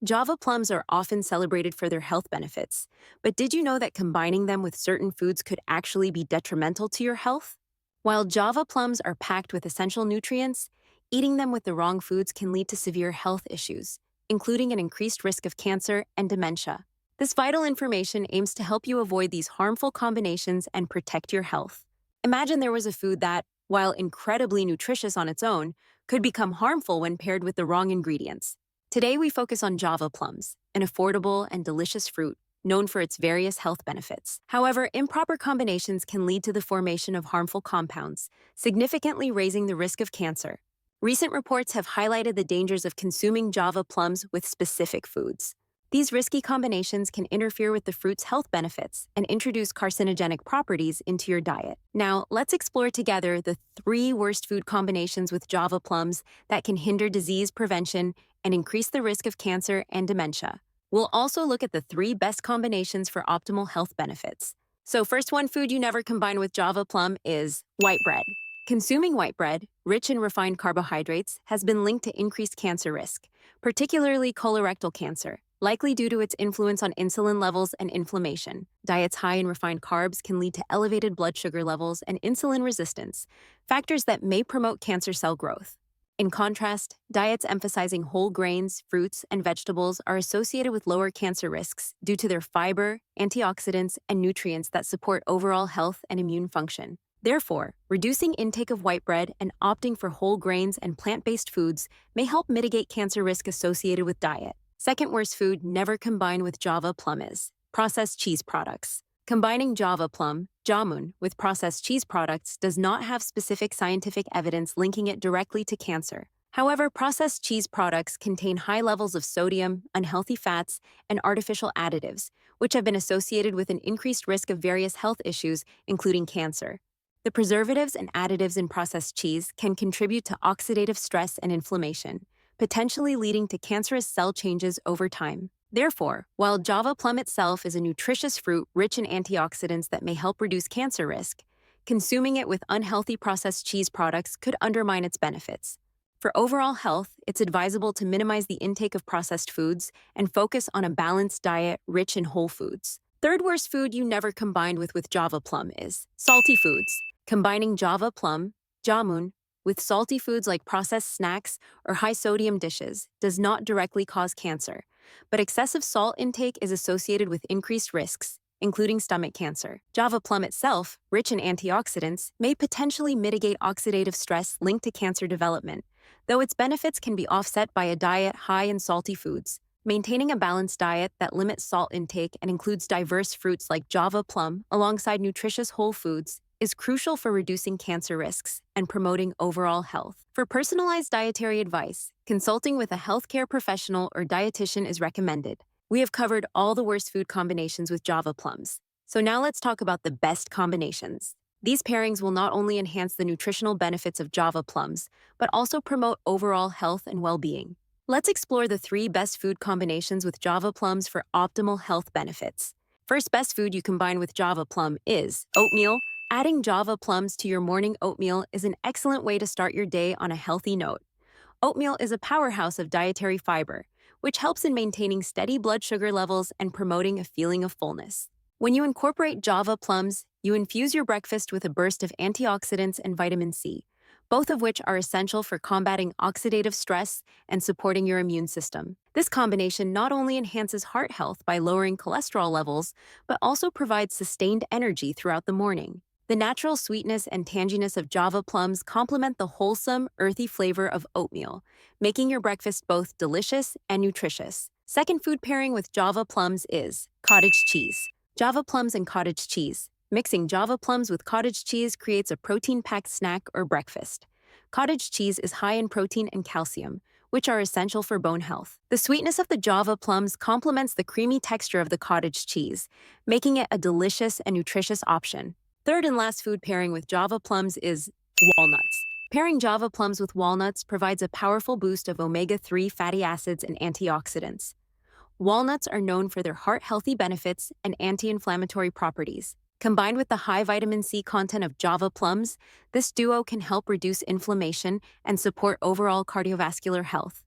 Java plums are often celebrated for their health benefits, but did you know that combining them with certain foods could actually be detrimental to your health? While Java plums are packed with essential nutrients, eating them with the wrong foods can lead to severe health issues, including an increased risk of cancer and dementia. This vital information aims to help you avoid these harmful combinations and protect your health. Imagine there was a food that, while incredibly nutritious on its own, could become harmful when paired with the wrong ingredients. Today, we focus on Java plums, an affordable and delicious fruit known for its various health benefits. However, improper combinations can lead to the formation of harmful compounds, significantly raising the risk of cancer. Recent reports have highlighted the dangers of consuming Java plums with specific foods. These risky combinations can interfere with the fruit's health benefits and introduce carcinogenic properties into your diet. Now, let's explore together the 3 worst food combinations with Java plums that can hinder disease prevention and increase the risk of cancer and dementia. We'll also look at the 3 best combinations for optimal health benefits. So first, one food you never combine with Java plum is white bread. Consuming white bread, rich in refined carbohydrates, has been linked to increased cancer risk, particularly colorectal cancer, likely due to its influence on insulin levels and inflammation. Diets high in refined carbs can lead to elevated blood sugar levels and insulin resistance, factors that may promote cancer cell growth. In contrast, diets emphasizing whole grains, fruits, and vegetables are associated with lower cancer risks due to their fiber, antioxidants, and nutrients that support overall health and immune function. Therefore, reducing intake of white bread and opting for whole grains and plant-based foods may help mitigate cancer risk associated with diet. Second worst food never combine with Java plum is processed cheese products. Combining Java plum, jamun, with processed cheese products does not have specific scientific evidence linking it directly to cancer. However, processed cheese products contain high levels of sodium, unhealthy fats, and artificial additives, which have been associated with an increased risk of various health issues, including cancer. The preservatives and additives in processed cheese can contribute to oxidative stress and inflammation, potentially leading to cancerous cell changes over time. Therefore, while Java plum itself is a nutritious fruit rich in antioxidants that may help reduce cancer risk, consuming it with unhealthy processed cheese products could undermine its benefits. For overall health, it's advisable to minimize the intake of processed foods and focus on a balanced diet rich in whole foods. Third worst food you never combined with Java plum is salty foods. Combining Java plum, jamun, with salty foods like processed snacks or high-sodium dishes does not directly cause cancer, but excessive salt intake is associated with increased risks, including stomach cancer. Java plum itself, rich in antioxidants, may potentially mitigate oxidative stress linked to cancer development, though its benefits can be offset by a diet high in salty foods. Maintaining a balanced diet that limits salt intake and includes diverse fruits like Java plum alongside nutritious whole foods is crucial for reducing cancer risks and promoting overall health. For personalized dietary advice, consulting with a healthcare professional or dietitian is recommended. We have covered all the worst food combinations with Java plums. So now let's talk about the best combinations. These pairings will not only enhance the nutritional benefits of Java plums, but also promote overall health and well-being. Let's explore the 3 best food combinations with Java plums for optimal health benefits. First best food you combine with Java plum is oatmeal. Adding Java plums to your morning oatmeal is an excellent way to start your day on a healthy note. Oatmeal is a powerhouse of dietary fiber, which helps in maintaining steady blood sugar levels and promoting a feeling of fullness. When you incorporate Java plums, you infuse your breakfast with a burst of antioxidants and vitamin C, both of which are essential for combating oxidative stress and supporting your immune system. This combination not only enhances heart health by lowering cholesterol levels, but also provides sustained energy throughout the morning. The natural sweetness and tanginess of Java plums complement the wholesome, earthy flavor of oatmeal, making your breakfast both delicious and nutritious. Second food pairing with Java plums is cottage cheese. Java plums and cottage cheese. Mixing Java plums with cottage cheese creates a protein-packed snack or breakfast. Cottage cheese is high in protein and calcium, which are essential for bone health. The sweetness of the Java plums complements the creamy texture of the cottage cheese, making it a delicious and nutritious option. Third and last food pairing with Java plums is walnuts. Pairing Java plums with walnuts provides a powerful boost of omega-3 fatty acids and antioxidants. Walnuts are known for their heart-healthy benefits and anti-inflammatory properties. Combined with the high vitamin C content of Java plums, this duo can help reduce inflammation and support overall cardiovascular health.